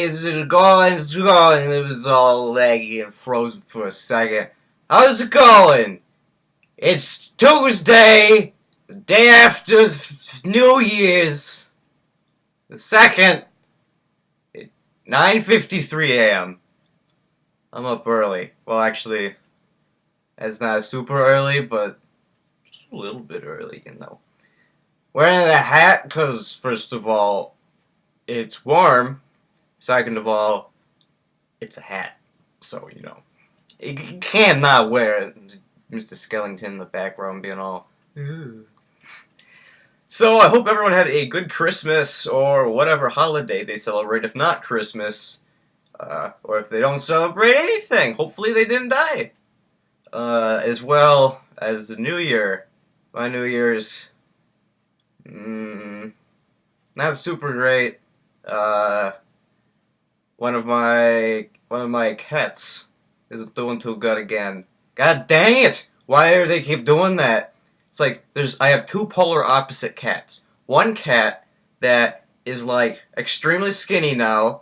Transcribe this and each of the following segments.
Is it going? It's going. It was all laggy and frozen for a second. How's it going? It's Tuesday, the day after New Year's, the second, at 9:53 a.m. I'm up early. Well, actually, that's not super early, but a little bit early, you know. Wearing a hat because, first of all, it's warm. Second of all, it's a hat. So, you know, you can't not wear it. Mr. Skellington in the background being all, "Ooh." So, I hope everyone had a good Christmas or whatever holiday they celebrate. If not Christmas, or if they don't celebrate anything, hopefully they didn't die. As well as the New Year. My New Year's, not super great. One of my cats isn't doing too good again. God dang it! Why do they keep doing that? It's like I have two polar opposite cats. One cat that is like extremely skinny now.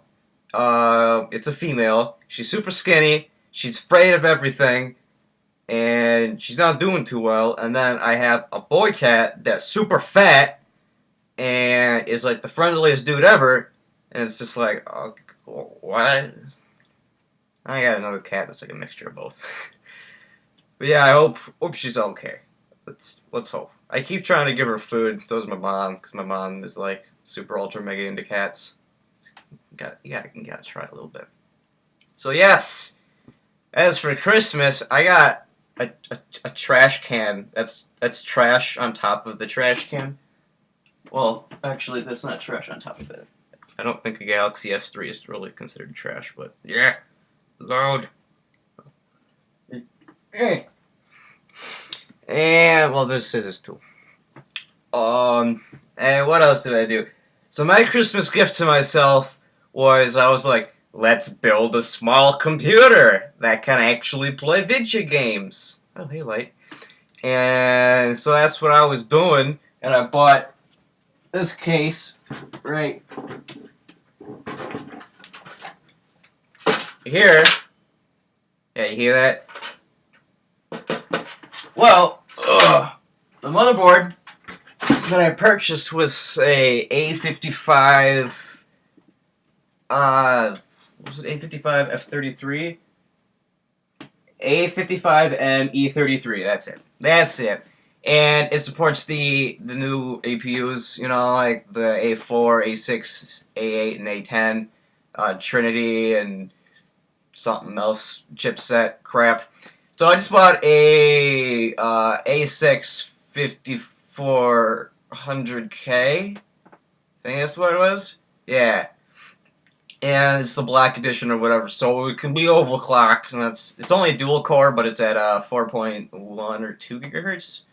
It's a female. She's super skinny. She's afraid of everything, and she's not doing too well. And then I have a boy cat that's super fat and is like the friendliest dude ever. And it's just like, oh, what? I got another cat that's like a mixture of both. But yeah, I hope she's okay. Let's hope. I keep trying to give her food. So is my mom, because my mom is like super ultra mega into cats. You gotta try it a little bit. So yes, as for Christmas, I got a trash can. That's trash on top of the trash can. Well, actually, that's not trash on top of it. I don't think a Galaxy S3 is really considered trash, but yeah, load. And well, there's scissors too. And what else did I do? So my Christmas gift to myself was I was like, let's build a small computer that can actually play video games. Oh, hey, light. And so that's what I was doing, and I bought this case right here. Yeah, you hear that? Well, the motherboard that I purchased was a A55. Was it A55 F33? A55 and E33. That's it. And it supports the new APUs, you know, like the A4, A6, A8, and A10, Trinity, and something else chipset crap. So I just bought a A6 5400K. I think that's what it was. Yeah. And it's the black edition or whatever, so it can be overclocked, and it's only a dual core, but it's at 4.1 or 2 gigahertz.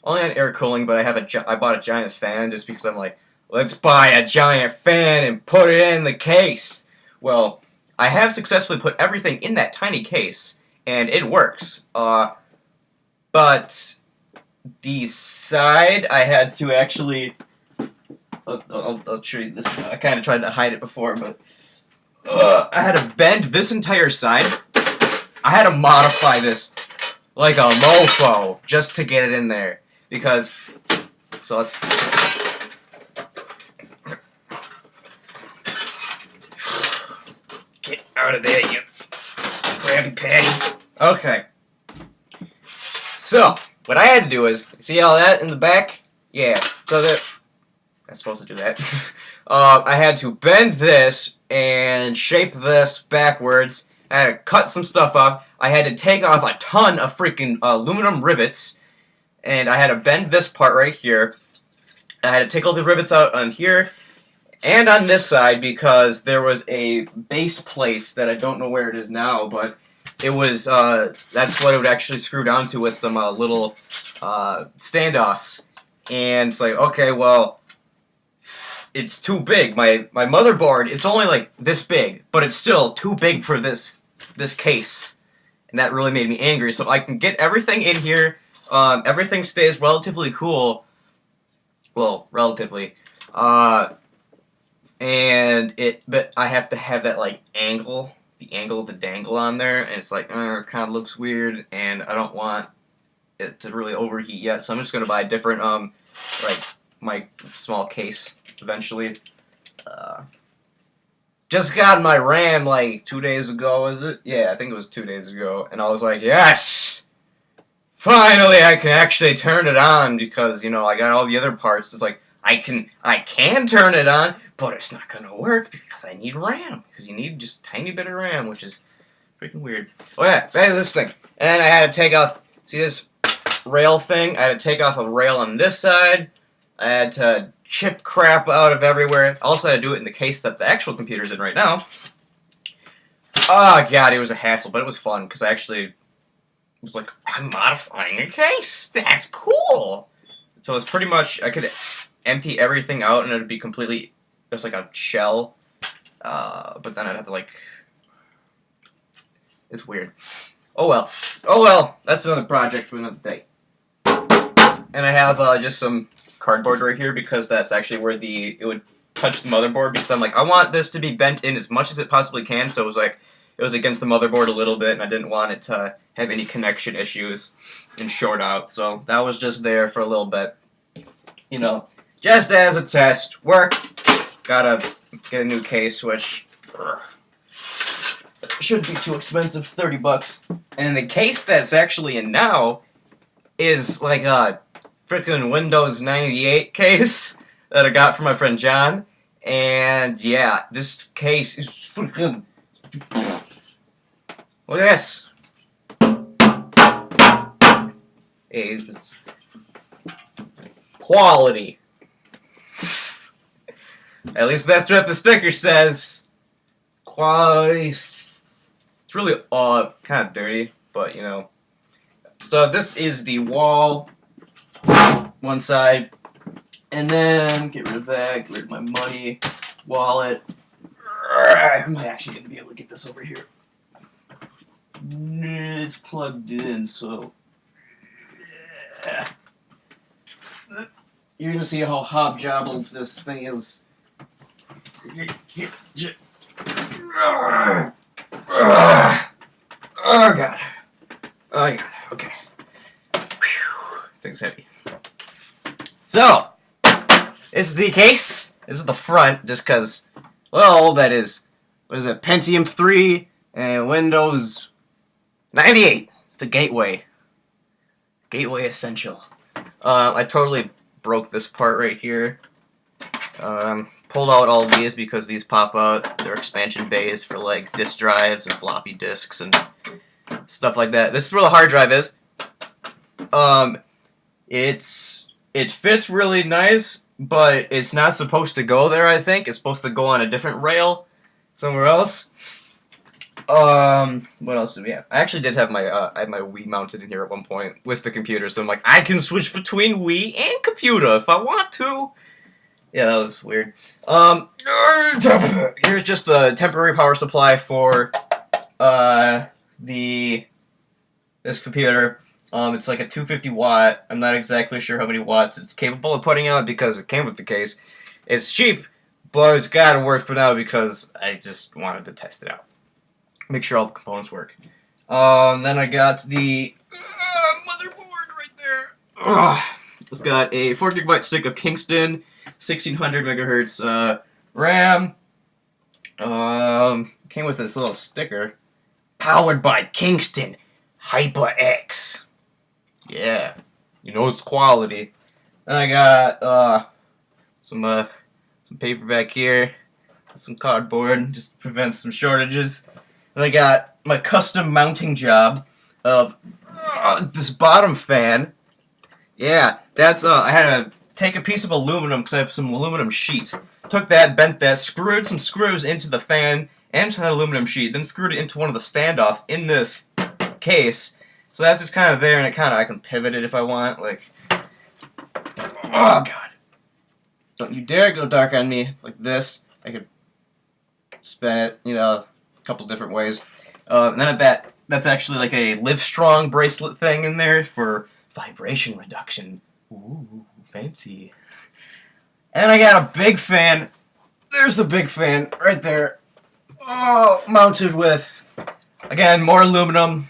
Only on air cooling, but I bought a giant fan just because I'm like, let's buy a giant fan and put it in the case. Well, I have successfully put everything in that tiny case, and it works. But the side I had to actually, I'll show you this. I kind of tried to hide it before, but I had to bend this entire side. I had to modify this like a mofo just to get it in there. Because, so let's, get out of there, you crabby patty. Okay. So, what I had to do is, see all that in the back? Yeah, so that, I'm supposed to do that. I had to bend this and shape this backwards. I had to cut some stuff off. I had to take off a ton of freaking aluminum rivets. And I had to bend this part right here. I had to take all the rivets out on here and on this side because there was a base plate that I don't know where it is now, but it was, that's what it would actually screw down to with some little standoffs. And it's like, okay, well, it's too big. My motherboard, it's only like this big, but it's still too big for this case. And that really made me angry. So I can get everything in here. Everything stays relatively cool. Well, relatively. And but I have to have that like angle, the angle of the dangle on there, and it's like, it kind of looks weird, and I don't want it to really overheat yet, so I'm just gonna buy a different like my small case eventually. Just got my RAM like 2 days ago, was it? Yeah, I think it was 2 days ago, and I was like, yes! Finally, I can actually turn it on because, you know, I got all the other parts. It's like, I can turn it on, but it's not gonna work because I need RAM. Because you need just a tiny bit of RAM, which is freaking weird. Oh yeah, back to this thing. And I had to take off, see this rail thing? I had to take off a rail on this side. I had to chip crap out of everywhere. I also had to do it in the case that the actual computer's in right now. Oh god, it was a hassle, but it was fun because I actually was like, I'm modifying a case. That's cool. So it's pretty much, I could empty everything out and it'd be completely just like a shell. But then I'd have to like, it's weird. Oh well. Oh well. That's another project for another day. And I have just some cardboard right here because that's actually where it would touch the motherboard, because I'm like, I want this to be bent in as much as it possibly can, so it was like, it was against the motherboard a little bit, and I didn't want it to have any connection issues and short out, so that was just there for a little bit. You know, just as a test. Work. Gotta get a new case, which shouldn't be too expensive, 30 bucks. And the case that's actually in now is like a freaking Windows 98 case that I got from my friend John. And yeah, this case is freaking... Look at this. It's quality. At least that's what the sticker says. Quality. It's really kind of dirty, but you know. So this is the wall, one side, and then get rid of that, get rid of my money, wallet. Am I actually going to be able to get this over here? It's plugged in, so you're going to see how hobjobbled this thing is. Oh god. Oh god. Okay. Whew. This thing's heavy. So, this is the case. This is the front, just because, well, that is, what is it, Pentium 3 and Windows 98. It's a gateway. Gateway essential. I totally broke this part right here. Pulled out all these because these pop out. They're expansion bays for like disk drives and floppy disks and stuff like that. This is where the hard drive is. It fits really nice, but it's not supposed to go there, I think. It's supposed to go on a different rail somewhere else. What else do we have? I actually did have my I had my Wii mounted in here at one point with the computer, so I'm like, I can switch between Wii and computer if I want to. Yeah, that was weird. Here's just the temporary power supply for this computer. It's like a 250 watt. I'm not exactly sure how many watts it's capable of putting out because it came with the case. It's cheap, but it's gotta work for now because I just wanted to test it out. Make sure all the components work. Then I got the motherboard right there. It's got a 4 GB stick of Kingston, 1600 megahertz RAM. Came with this little sticker. Powered by Kingston HyperX. Yeah, you know it's quality. Then I got some paper back here, some cardboard just to prevent some shortages. Then I got my custom mounting job of this bottom fan. Yeah, that's I had to take a piece of aluminum because I have some aluminum sheets. Took that, bent that, screwed some screws into the fan and to that aluminum sheet, then screwed it into one of the standoffs in this case. So that's just kind of there, and I can pivot it if I want. Like, oh god, don't you dare go dark on me like this. I could spin it, you know, a couple different ways. And then that's actually like a Livestrong bracelet thing in there for vibration reduction. Ooh, fancy. And I got a big fan. there's the big fan right there. Oh, mounted with, again, more aluminum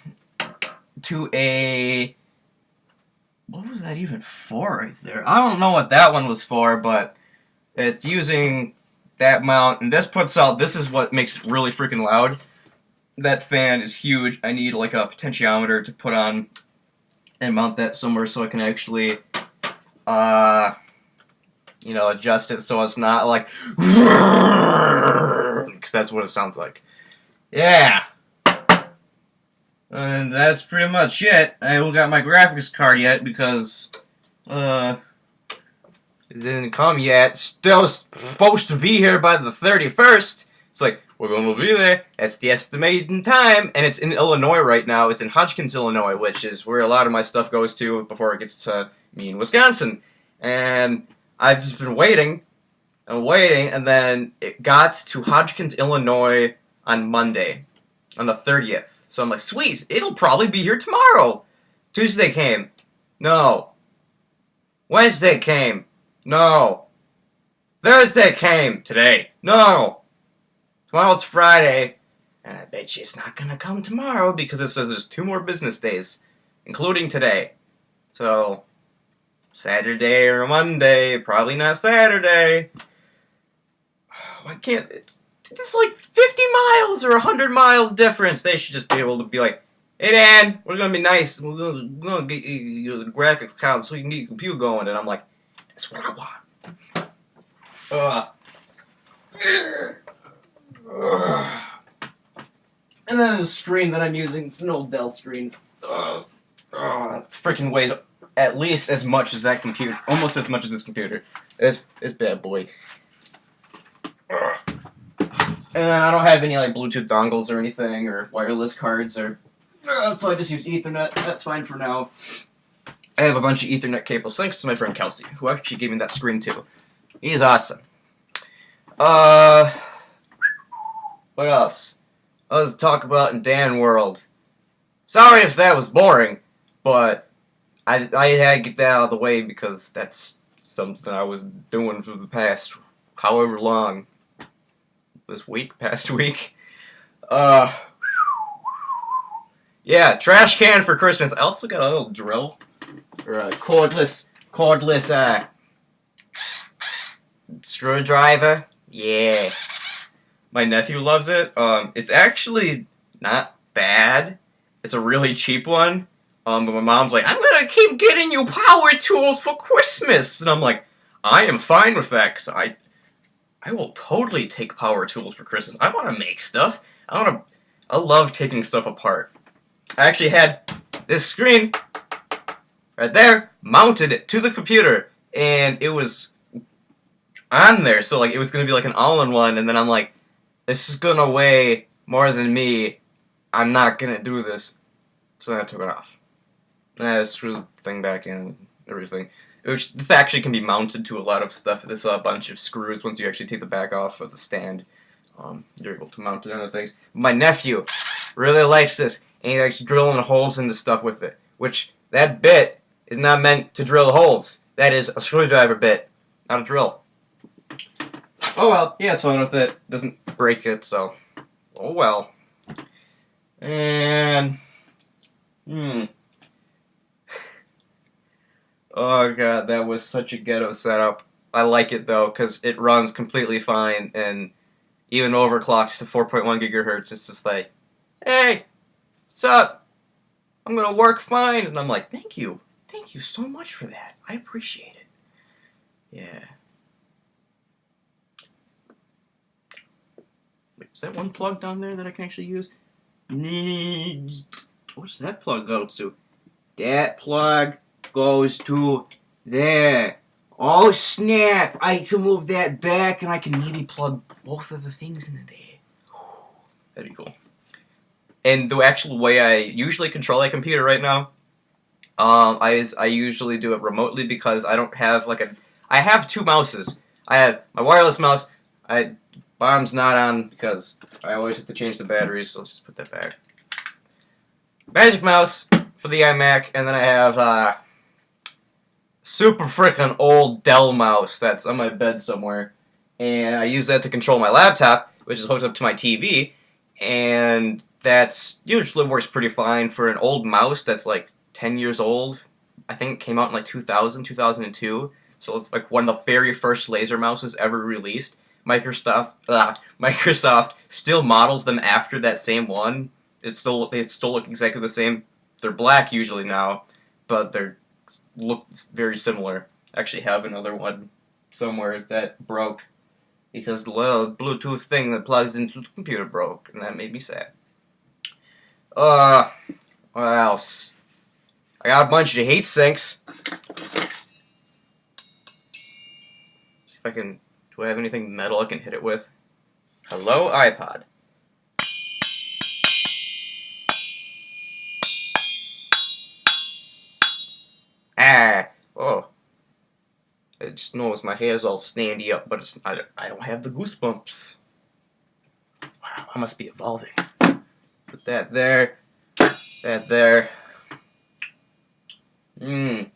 to a... What was that even for right there? I don't know what that one was for, but it's using that mount, and this puts out, this is what makes it really freaking loud. That fan is huge. I need like a potentiometer to put on and mount that somewhere so I can actually, you know, adjust it so it's not like, because that's what it sounds like. Yeah. And that's pretty much it. I haven't got my graphics card yet because, it didn't come yet. Still supposed to be here by the 31st. It's like, we're going to be there. That's the estimated time. And it's in Illinois right now. It's in Hodgkins, Illinois, which is where a lot of my stuff goes to before it gets to me in Wisconsin. And I've just been waiting and waiting, and then it got to Hodgkins, Illinois on Monday, on the 30th. So I'm like, sweet, it'll probably be here tomorrow. Tuesday came. No. Wednesday came. No. Thursday came. Today. No. Tomorrow's Friday. And I bet you it's not going to come tomorrow because it says there's 2 more business days, including today. So, Saturday or Monday. Probably not Saturday. Why can't... It's like 50 miles or 100 miles difference. They should just be able to be like, hey, Dan, we're going to be nice. We're going to get you the graphics card so you can get your computer going. And I'm like, that's what I want. And then the screen that I'm using, it's an old Dell screen. Freaking weighs at least as much as that computer. Almost as much as this computer. It's bad boy. And then I don't have any like Bluetooth dongles or anything, or wireless cards, or so I just use Ethernet. That's fine for now. I have a bunch of Ethernet cables, thanks to my friend Kelsey, who actually gave me that screen too. He's awesome. What else? Let's talk about in Dan World. Sorry if that was boring, but I had to get that out of the way because that's something I was doing for the past however long. Past week. Yeah, trash can for Christmas. I also got a little drill. Or a cordless, screwdriver. Yeah. My nephew loves it. It's actually not bad. It's a really cheap one. But my mom's like, I'm gonna keep getting you power tools for Christmas. And I'm like, I am fine with that, because I will totally take power tools for Christmas. I want to make stuff. I love taking stuff apart. I actually had this screen right there mounted to the computer, and it was on there, so like it was gonna be like an all-in-one. And then I'm like, this is gonna weigh more than me. I'm not gonna do this, so then I took it off. And I just threw the thing back in and everything. Which, this actually can be mounted to a lot of stuff. There's a bunch of screws once you actually take the back off of the stand. You're able to mount it on other things. My nephew really likes this, and he likes drilling holes into stuff with it. Which, that bit is not meant to drill holes. That is a screwdriver bit, not a drill. Oh well, he has fun with it. Doesn't break it, so... Oh well. And... Oh god, that was such a ghetto setup. I like it though, because it runs completely fine, and even overclocked to 4.1 gigahertz, it's just like, hey, what's up? I'm gonna work fine. And I'm like, thank you so much for that. I appreciate it. Yeah. Wait, is that one plug down there that I can actually use? What's that plug go to? That plug goes to there. Oh snap! I can move that back and I can maybe plug both of the things in there. That'd be cool. And the actual way I usually control that computer right now, I usually do it remotely because I don't have like I have 2 mouses. I have my wireless mouse. Bottom's not on because I always have to change the batteries, so let's just put that back. Magic mouse for the iMac, and then I have super frickin' old Dell mouse that's on my bed somewhere. and I use that to control my laptop, which is hooked up to my TV, and that's usually works pretty fine for an old mouse that's like 10 years old. I think it came out in like 2000, 2002. So like one of the very first laser mouses ever released. Microsoft still models them after that same one. They still look exactly the same. They're black usually now, but they look very similar. I actually have another one somewhere that broke because the little Bluetooth thing that plugs into the computer broke, and that made me sad. What else? I got a bunch of heat sinks. See if I can. Do I have anything metal I can hit it with? Hello, iPod. Oh. I just noticed my hair's all standy up, but I don't have the goosebumps. Wow, I must be evolving. Put that there. That there. I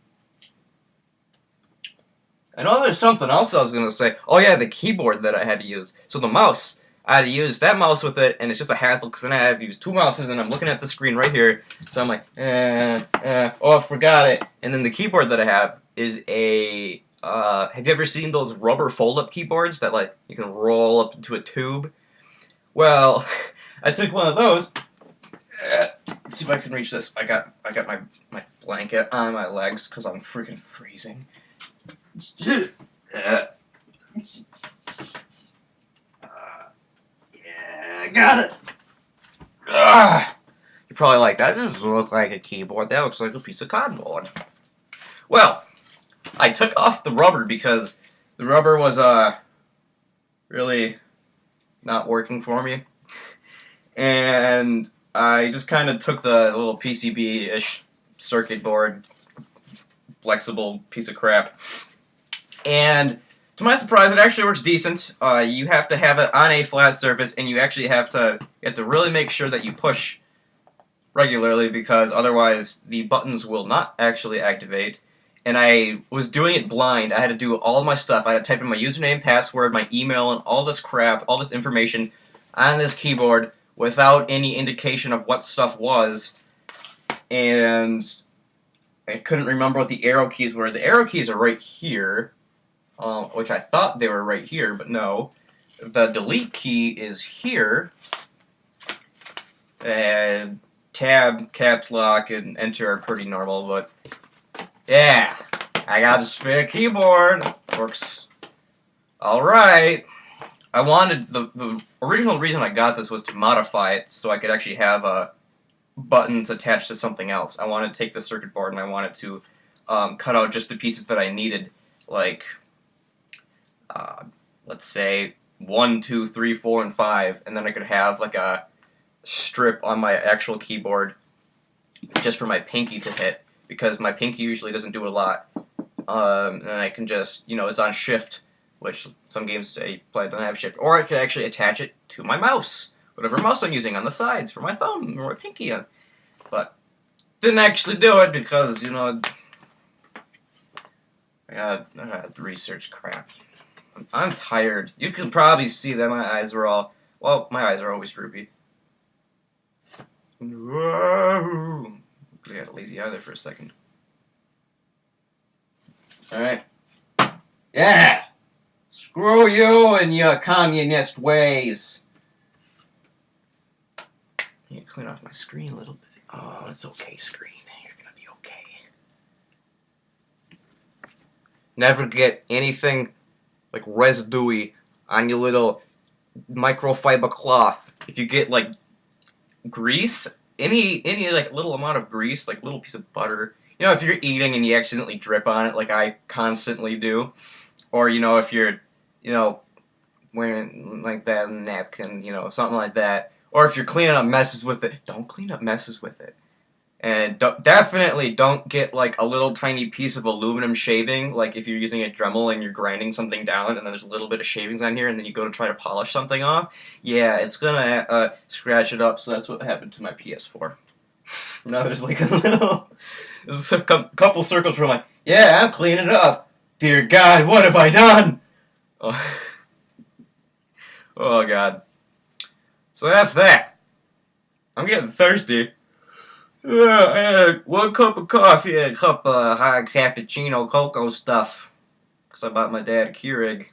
know there's something else I was going to say. Oh yeah, the keyboard that I had to use. So the mouse, I had to use that mouse with it, and it's just a hassle because then I have to use two mouses, and I'm looking at the screen right here. So I'm like, oh, I forgot it. And then the keyboard that I have is a, have you ever seen those rubber fold-up keyboards that like you can roll up into a tube? Well, I took one of those. Let's see if I can reach this. I got my blanket on my legs because I'm freaking freezing. Yeah, I got it. You're probably like, that doesn't look like a keyboard. That looks like a piece of cardboard. Well, I took off the rubber because the rubber was really not working for me, and I just kind of took the little PCB-ish circuit board, flexible piece of crap, and to my surprise, it actually works decent. You have to have it on a flat surface, and you actually have to really make sure that you push regularly, because otherwise the buttons will not actually activate. And I was doing it blind. I had to do all my stuff. I had to type in my username, password, my email, and all this crap, all this information on this keyboard without any indication of what stuff was. And I couldn't remember what the arrow keys were. The arrow keys are right here, which I thought they were right here, but no. The delete key is here, and tab, caps lock, and enter are pretty normal, but yeah, I got a spare keyboard. Works alright. I wanted, the original reason I got this was to modify it so I could actually have buttons attached to something else. I wanted to take the circuit board and I wanted to cut out just the pieces that I needed, like, let's say 1, 2, 3, 4, and 5, and then I could have like a strip on my actual keyboard just for my pinky to hit, because my pinky usually doesn't do a lot. And I can just, it's on shift, which some games say play don't have shift, or I could actually attach it to my mouse, whatever mouse I'm using on the sides for my thumb or my pinky on. But didn't actually do it because, I got research crap. I'm tired. You can probably see that my eyes were all, well, my eyes are always droopy. Whoa. I got a lazy eye there for a second. Alright. Yeah! Screw you and your communist ways! I need to clean off my screen a little bit. Oh, it's okay, screen. You're gonna be okay. Never get anything like residuey on your little microfiber cloth. If you get like grease, any like little amount of grease, like little piece of butter, if you're eating and you accidentally drip on it, like I constantly do, or if you're wearing like that napkin, something like that, or if you're cleaning up messes with it, don't clean up messes with it. And definitely don't get like a little tiny piece of aluminum shaving, like if you're using a Dremel and you're grinding something down and then there's a little bit of shavings on here and then you go to try to polish something off. Yeah, it's gonna scratch it up, so that's what happened to my PS4. Now there's like there's a couple circles where I'm like, yeah, I'm cleaning it up. Dear God, what have I done? Oh. Oh god. So that's that. I'm getting thirsty. I had 1 cup of coffee and a cup of high cappuccino cocoa stuff. Because I bought my dad a Keurig.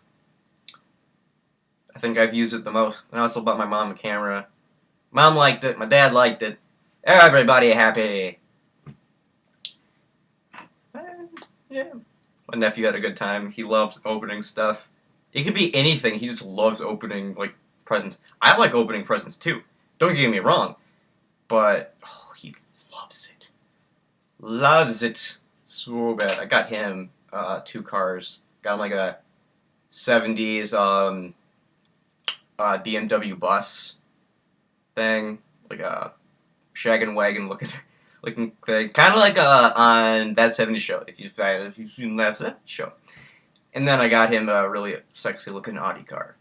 I think I've used it the most. And I also bought my mom a camera. Mom liked it. My dad liked it. Everybody happy. Yeah. My nephew had a good time. He loves opening stuff. It could be anything. He just loves opening, like, presents. I like opening presents, too. Don't get me wrong. But, oh, he loves it. Loves it so bad. I got him 2 cars. Got him, like, a 70s BMW bus thing. Like a shaggin' wagon looking thing. Kind of like on That 70s Show, if you've seen That 70s Show. And then I got him a really sexy looking Audi car.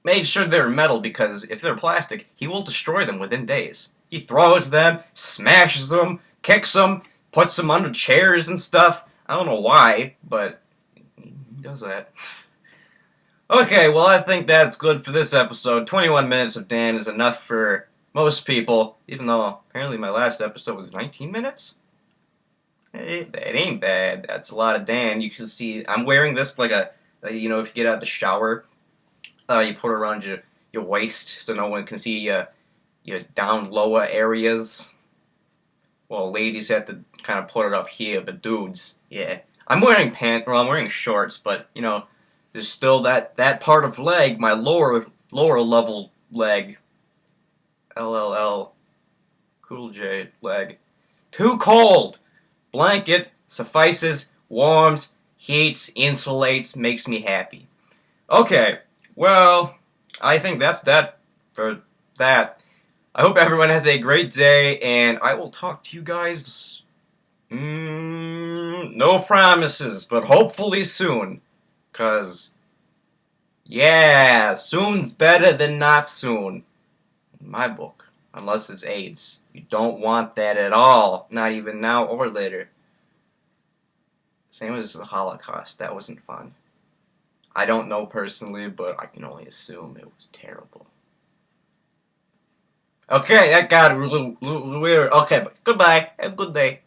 Made sure they're metal because if they're plastic, he will destroy them within days. He throws them, smashes them, kicks them, puts them under chairs and stuff. I don't know why, but he does that. Okay, well I think that's good for this episode. 21 minutes of Dan is enough for most people, even though apparently my last episode was 19 minutes? That ain't bad. That's a lot of Dan. You can see, I'm wearing this like if you get out of the shower, you put it around your waist so no one can see your down lower areas. Well, ladies have to kind of put it up here, but dudes, yeah. I'm wearing I'm wearing shorts, but, there's still that part of leg, my lower level leg. LLL. Cool J leg. Too cold! Blanket suffices, warms, heats, insulates, makes me happy. Okay, well, I think that's that for that. I hope everyone has a great day, and I will talk to you guys, no promises, but hopefully soon. 'Cause, yeah, soon's better than not soon. In my book. Unless it's AIDS. You don't want that at all. Not even now or later. Same as the Holocaust. That wasn't fun. I don't know personally, but I can only assume it was terrible. Okay, that got a little weird. Okay, but goodbye. Have a good day.